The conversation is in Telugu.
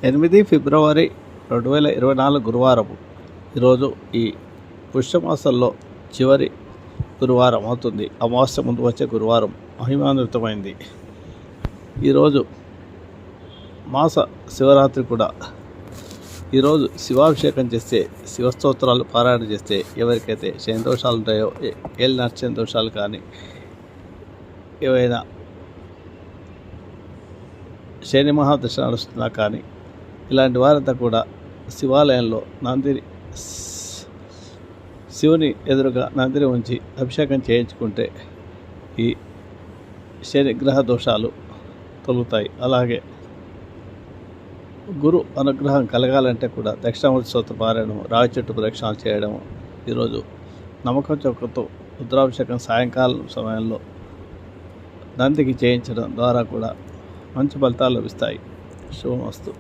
8 ఫిబ్రవరి 2024 గురువారం. ఈరోజు ఈ పుష్యమాసంలో చివరి గురువారం అవుతుంది. అమావాస్య ముందు వచ్చే గురువారం మహిమాన్వితమైంది. ఈరోజు మాస శివరాత్రి కూడా. ఈరోజు శివాభిషేకం చేస్తే, శివస్తోత్రాలు పారాయణ చేస్తే ఎవరికైతే శని దోషాలు ఉంటాయో, ఏలినాటి శని దోషాలు కానీ, ఏవైనా శని మహాదశ నడుస్తున్నా కానీ, ఇలాంటి వారంతా కూడా శివాలయంలో శివుని ఎదురుగా నందిని ఉంచి అభిషేకం చేయించుకుంటే ఈ శని గ్రహ దోషాలు తొలుగుతాయి. అలాగే గురు అనుగ్రహం కలగాలంటే కూడా దక్షిణామూర్తి స్తోత్ర పారాయణం, రావి చెట్టు ప్రదక్షిణాలు చేయడము, ఈరోజు నమ్మకం చొక్కతో రుద్రాభిషేకం సాయంకాలం సమయంలో నందికి చేయించడం ద్వారా కూడా మంచి ఫలితాలు లభిస్తాయి. శుభమస్తు.